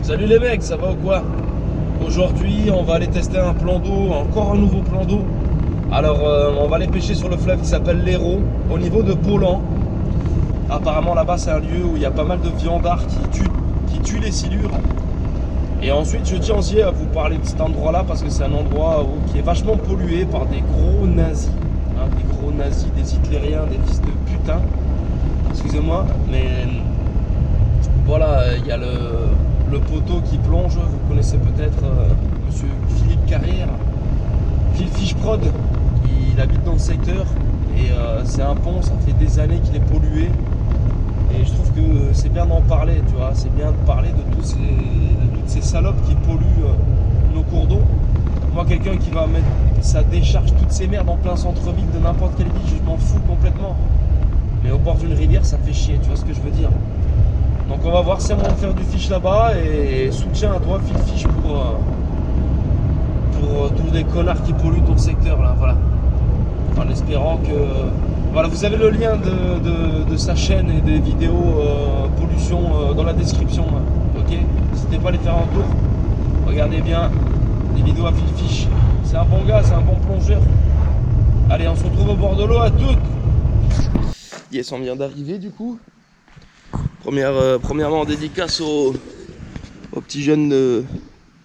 Salut les mecs, ça va ou quoi? Aujourd'hui, on va aller tester un plan d'eau, encore un nouveau plan d'eau. Alors, on va aller pêcher sur le fleuve qui s'appelle l'Hérault, au niveau de Paulan. Apparemment, là-bas, c'est un lieu où il y a pas mal de viandards qui tuent les silures. Et ensuite, je tiens aussi à vous parler de cet endroit-là parce que c'est un endroit qui est vachement pollué par des gros nazis. Hein, des gros nazis, des hitlériens, des fils de putain. Excusez-moi, mais voilà, il y a le poteau qui plonge, vous connaissez peut-être monsieur Philippe Carrière, Phil Fishprod, il habite dans le secteur et c'est un pont, ça fait des années qu'il est pollué et je trouve que c'est bien d'en parler, tu vois, c'est bien de parler de toutes ces salopes qui polluent nos cours d'eau. Moi, quelqu'un qui va mettre sa décharge, toutes ces merdes en plein centre-ville de n'importe quelle ville, je m'en fous complètement. Mais au bord d'une rivière, ça fait chier, tu vois ce que je veux dire. Donc on va voir si on va faire du fish là-bas et soutien à toi, Phil Fish, pour tous les connards qui polluent ton secteur là, voilà. En espérant que... Voilà, vous avez le lien de sa chaîne et des vidéos pollution dans la description, hein, ok? N'hésitez pas à aller faire un tour. Regardez bien les vidéos à Phil Fish. C'est un bon gars, c'est un bon plongeur. Allez, on se retrouve au bord de l'eau, à toutes. Yes, on vient d'arriver du coup. Premièrement, dédicace au petit jeune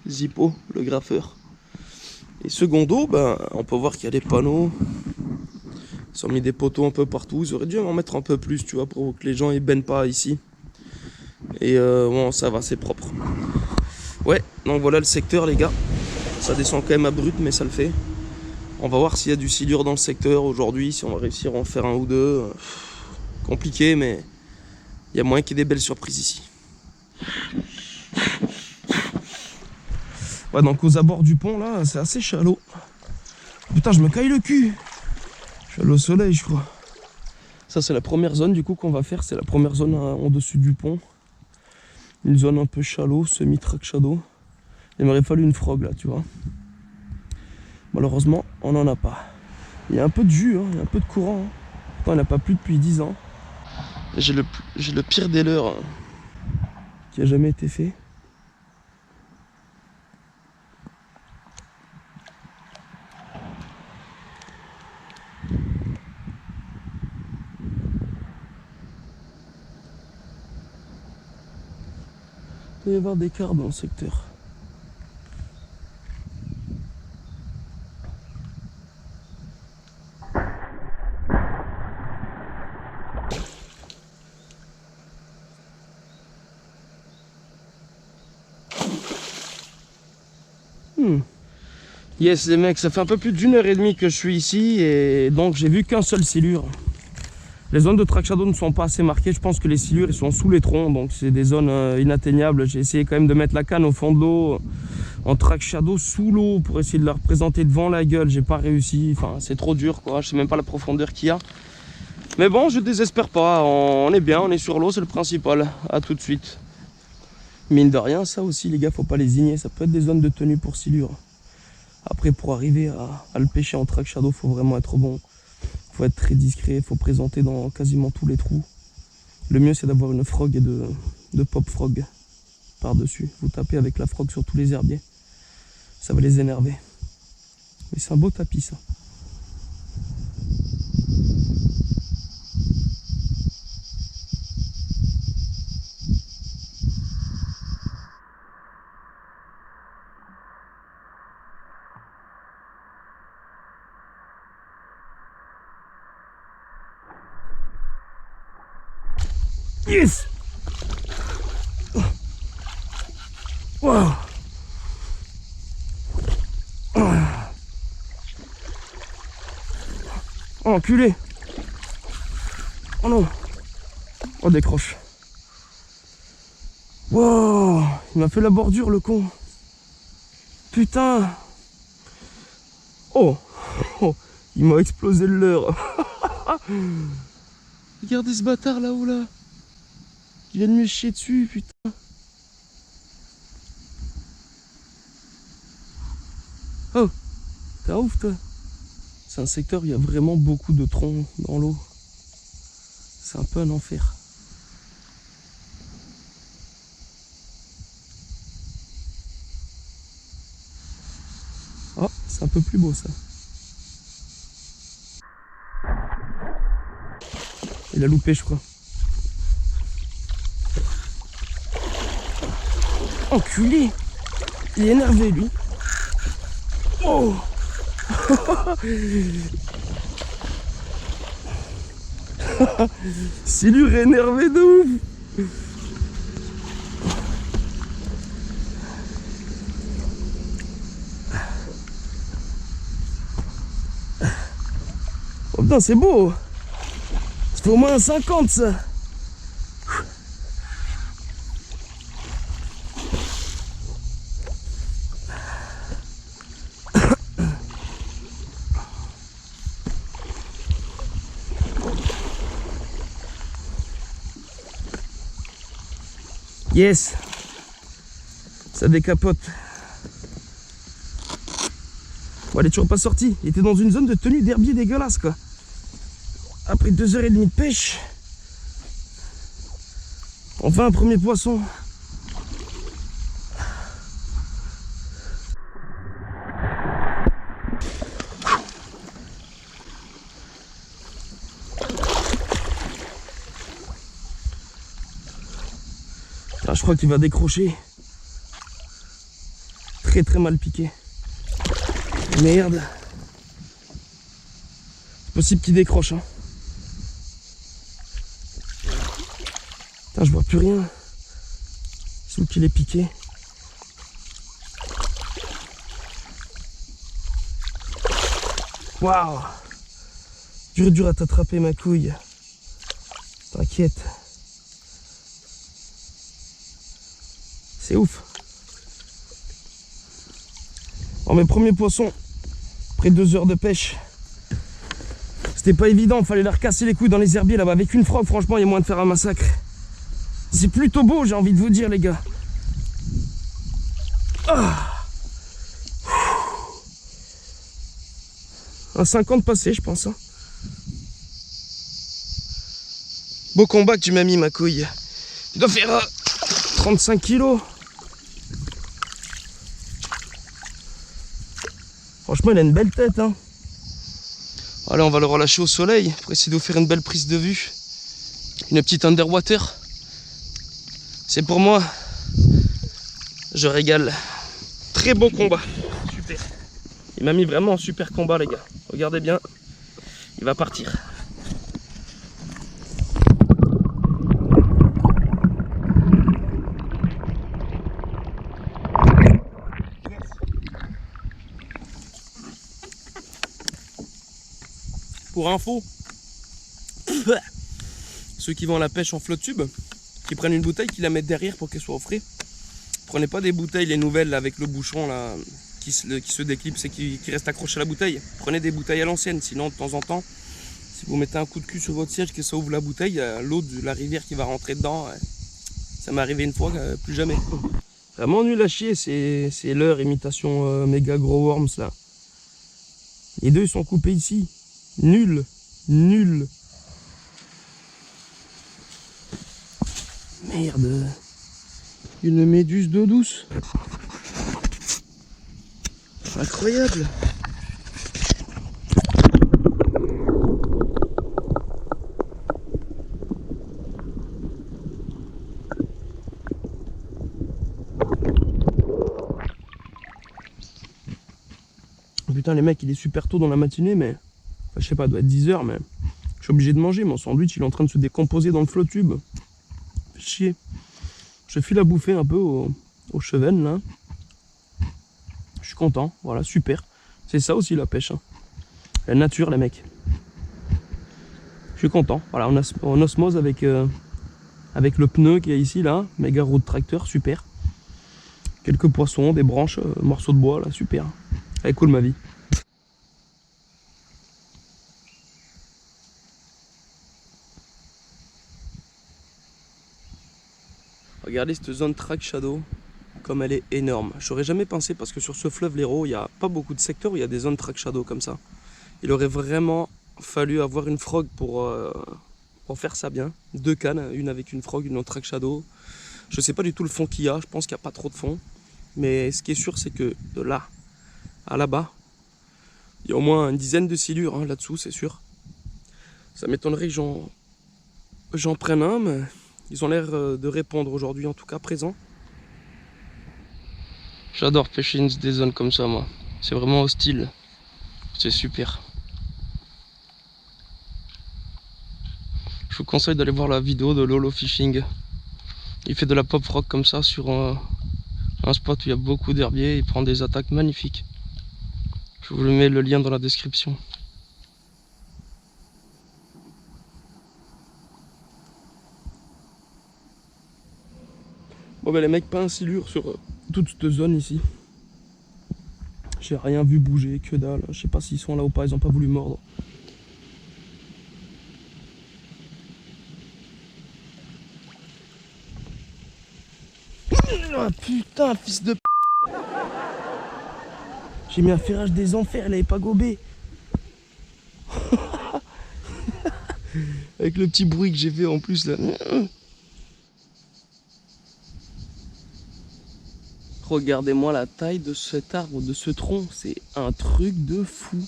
Zippo, le graffeur. Et secondo, ben, on peut voir qu'il y a des panneaux. Ils ont mis des poteaux un peu partout. Ils auraient dû en mettre un peu plus, tu vois, pour que les gens ne baignent pas ici. Et bon, ça va, c'est propre. Ouais, donc voilà le secteur, les gars. Ça descend quand même à brut, mais ça le fait. On va voir s'il y a du silure dans le secteur aujourd'hui, si on va réussir à en faire un ou deux. Compliqué, mais... il y a moyen qu'il y ait des belles surprises ici. Ouais, donc aux abords du pont, là, c'est assez chalot. Putain, je me caille le cul. Je suis allé au soleil, je crois. Ça, c'est la première zone, du coup, qu'on va faire. C'est la première zone en dessus du pont. Une zone un peu chalot, semi-track shadow. Il m'aurait fallu une frog, là, tu vois. Malheureusement, on n'en a pas. Il y a un peu de jus, hein, il y a un peu de courant. Hein. Pourtant, il n'a pas plu depuis 10 ans. J'ai le pire des leurres qui a jamais été fait. Il doit y avoir des carbes dans le secteur. Yes les mecs, ça fait un peu plus d'1h30 que je suis ici et donc j'ai vu qu'un seul silure. Les zones de track shadow ne sont pas assez marquées, je pense que les silures ils sont sous les troncs, donc c'est des zones inatteignables. J'ai essayé quand même de mettre la canne au fond de l'eau, en track shadow sous l'eau pour essayer de la représenter devant la gueule, j'ai pas réussi, enfin c'est trop dur quoi, je sais même pas la profondeur qu'il y a. Mais bon, je désespère pas, on est bien, on est sur l'eau, c'est le principal, à tout de suite. Mine de rien, ça aussi les gars, faut pas lésigner, ça peut être des zones de tenue pour silure. Après, pour arriver à le pêcher en track shadow, faut vraiment être bon. Faut être très discret, faut présenter dans quasiment tous les trous. Le mieux, c'est d'avoir une frog et de pop frog par-dessus. Vous tapez avec la frog sur tous les herbiers. Ça va les énerver. Mais c'est un beau tapis, ça. Yes! Wow! Oh, enculé! Oh non! Oh, décroche! Wow! Il m'a fait la bordure, le con! Putain! Oh! Oh! Il m'a explosé le leurre! Regardez ce bâtard là-haut, là! Il vient de me chier dessus, putain. Oh, t'es ouf toi. C'est un secteur où il y a vraiment beaucoup de troncs dans l'eau. C'est un peu un enfer. Oh, c'est un peu plus beau ça. Il a loupé, je crois. Enculé! Il est énervé, lui. Oh! Silure est énervé de ouf! Oh putain, c'est beau! Ça fait au moins un 50 ça! Yes! Ça décapote. Bon, elle est toujours pas sortie. Il était dans une zone de tenue d'herbier dégueulasse quoi. Après 2h30 de pêche. Enfin un premier poisson. Ah, je crois qu'il va décrocher. Très très mal piqué. Merde. C'est possible qu'il décroche. Hein. Putain, je vois plus rien. C'est où qu'il est piqué. Waouh. Dur à t'attraper ma couille. T'inquiète. C'est ouf. Bon, mes premiers poissons, après 2 heures de pêche, c'était pas évident, il fallait leur casser les couilles dans les herbiers là-bas. Avec une frog, franchement, il y a moyen de faire un massacre. C'est plutôt beau, j'ai envie de vous dire, les gars. Ah. Un 50 passé, je pense. Hein. Beau combat que tu m'as mis, ma couille. Il doit faire 35 kilos. Franchement, il a une belle tête. Hein. Allez, on va le relâcher au soleil pour essayer de vous faire une belle prise de vue. Une petite underwater. C'est pour moi. Je régale. Très beau combat. Super. Il m'a mis vraiment un super combat, les gars. Regardez bien. Il va partir. Pour info, ceux qui vont à la pêche en flotte tube, qui prennent une bouteille, qui la mettent derrière pour qu'elle soit au frais. Prenez pas des bouteilles, les nouvelles là, avec le bouchon là, qui se déclipse et qui reste accroché à la bouteille. Prenez des bouteilles à l'ancienne, sinon de temps en temps, si vous mettez un coup de cul sur votre siège, que ça ouvre la bouteille, l'eau de la rivière qui va rentrer dedans. Ça m'est arrivé une fois, plus jamais. Vraiment nul à chier, c'est leur imitation méga gros worms là. Les deux ils sont coupés ici. Nul, nul. Merde. Une méduse d'eau douce. Incroyable. Putain, les mecs, il est super tôt dans la matinée, mais... Enfin, je sais pas, il doit être 10 h, mais... Je suis obligé de manger, mon sandwich, il est en train de se décomposer dans le flotte tube. Chier. Je file à bouffer un peu au cheven, là. Je suis content, voilà, super. C'est ça aussi, la pêche. Hein. La nature, les mecs. Je suis content. Voilà, en osmose avec le pneu qui est ici, là. Méga roue de tracteur, super. Quelques poissons, des branches, morceaux de bois, là, super. Elle est cool, ma vie. Regardez cette zone track shadow, comme elle est énorme. J'aurais jamais pensé parce que sur ce fleuve l'Hérault, il n'y a pas beaucoup de secteurs où il y a des zones track shadow comme ça. Il aurait vraiment fallu avoir une frog pour faire ça bien. 2 cannes, une avec une frog, une en track shadow. Je sais pas du tout le fond qu'il y a, je pense qu'il n'y a pas trop de fond. Mais ce qui est sûr, c'est que de là à là-bas. Il y a au moins une dizaine de silures hein, là-dessous, c'est sûr. Ça m'étonnerait que j'en prenne un, mais ils ont l'air de répondre aujourd'hui, en tout cas présent. J'adore pêcher des zones comme ça, moi. C'est vraiment hostile. C'est super. Je vous conseille d'aller voir la vidéo de Lolo Fishing. Il fait de la pop rock comme ça sur un spot où il y a beaucoup d'herbiers. Il prend des attaques magnifiques. Je vous mets le lien dans la description. Bon ben les mecs, pas un silure sur toute cette zone ici. J'ai rien vu bouger, que dalle. Je sais pas s'ils sont là ou pas, ils ont pas voulu mordre. Ah putain, fils de p. J'ai mis un ferrage des enfers, elle avait pas gobé. Avec le petit bruit que j'ai fait en plus là. Regardez-moi la taille de cet arbre, de ce tronc. C'est un truc de fou.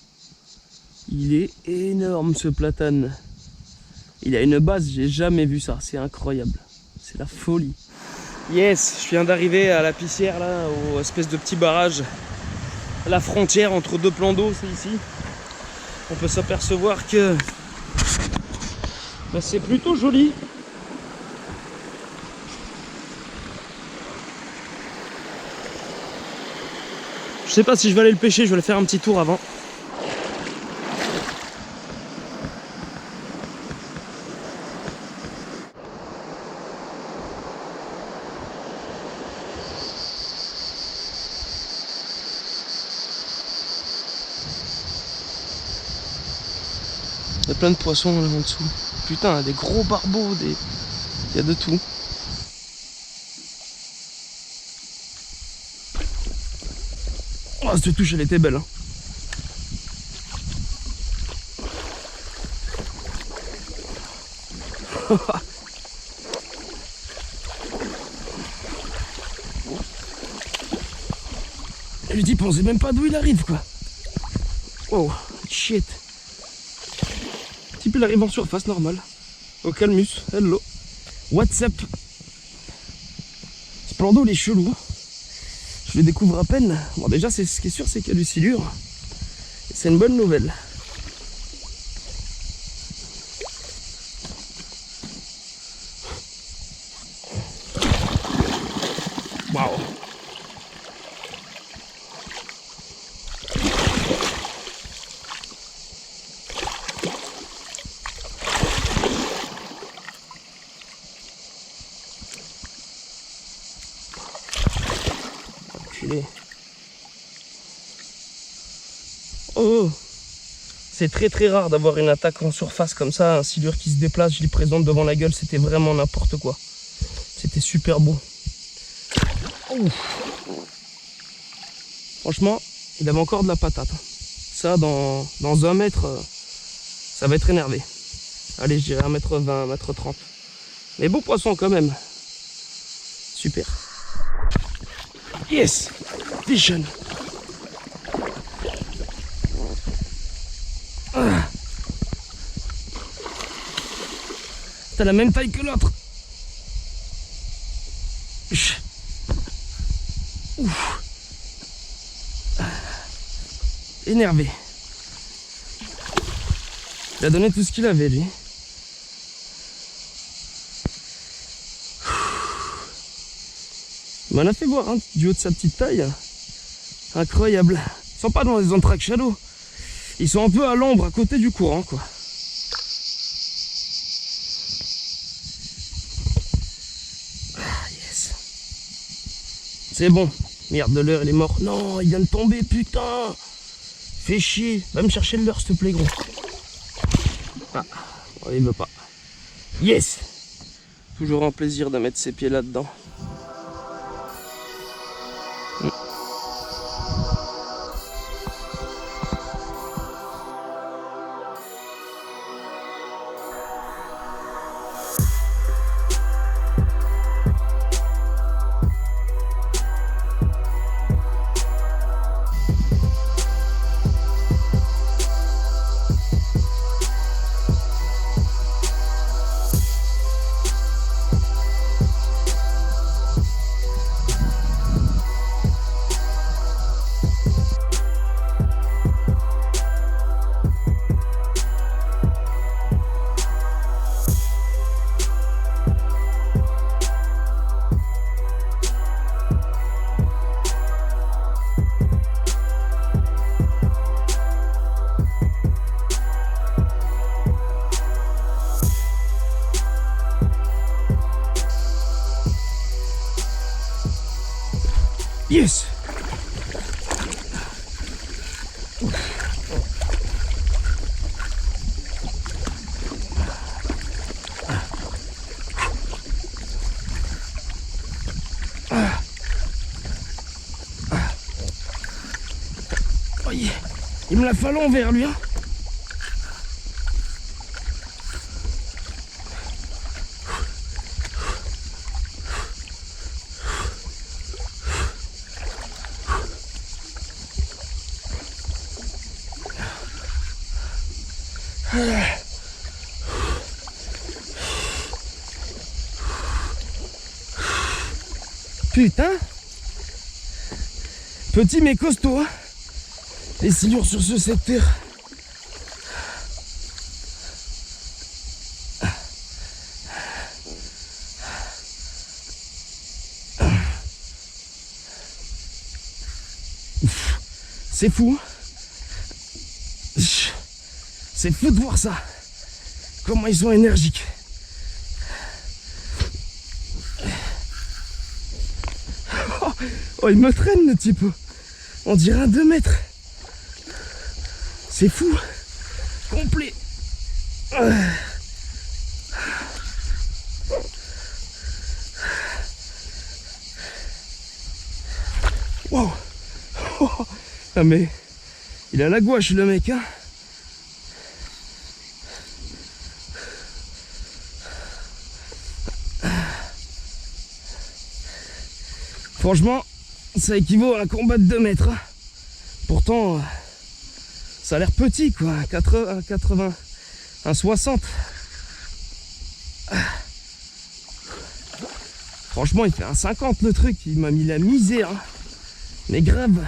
Il est énorme ce platane. Il a une base, j'ai jamais vu ça. C'est incroyable. C'est la folie. Yes, je viens d'arriver à la Pissière là, au espèce de petit barrage. La frontière entre deux plans d'eau, c'est ici. On peut s'apercevoir que ben, c'est plutôt joli. Je sais pas si je vais aller le pêcher, je vais aller faire un petit tour avant. Il y a plein de poissons là en dessous. Putain, des gros barbeaux, il y a de tout. Oh, cette touche, elle était belle. Hein. Le type, on sait même pas d'où il arrive, quoi. Oh, shit. Le type, il arrive en surface, normal. Au calmus, hello. What's up? Ce plan d'eau, il est chelou. Je le découvre à peine. Bon, déjà, ce qui est sûr, c'est qu'il y a du silure. Et c'est une bonne nouvelle. Waouh! Enculé. Oh! C'est très très rare d'avoir une attaque en surface comme ça, un silure qui se déplace, je l'ai présente devant la gueule, c'était vraiment n'importe quoi. C'était super beau. Ouf. Franchement, il avait encore de la patate. Ça, dans 1 mètre, ça va être énervé. Allez, je dirais 1m20, 1m30. Mais beau poisson quand même. Super. Yes! Vision! Ah. T'as la même taille que l'autre. Ouf. Énervé. Il a donné tout ce qu'il avait, lui. Il m'en a fait voir, hein, du haut de sa petite taille. Incroyable. Ils sont pas dans les entraques shallow. Ils sont un peu à l'ombre, à côté du courant, quoi. Ah, yes. C'est bon. Merde, le leurre, il est mort. Non, il vient de tomber, putain. Fais chier. Va me chercher le leurre, s'il te plaît, gros. Ah, oh, il veut pas. Yes. Toujours un plaisir de mettre ses pieds là-dedans. Yes. Oh, il me l'a fait à l'envers lui, hein. Putain, petit mais costaud, hein. Les silures sur ce secteur. C'est fou. C'est fou de voir ça. Comment ils sont énergiques. Oh, il me traîne le type. On dirait un 2 mètres. C'est fou. Complet. Wow. Ah mais il a la gouache le mec, hein. Franchement, ça équivaut à un combat de 2 mètres. Hein. Pourtant, ça a l'air petit quoi, 80, un 60. Franchement, il fait un 50 le truc, il m'a mis la misère. Hein. Mais grave.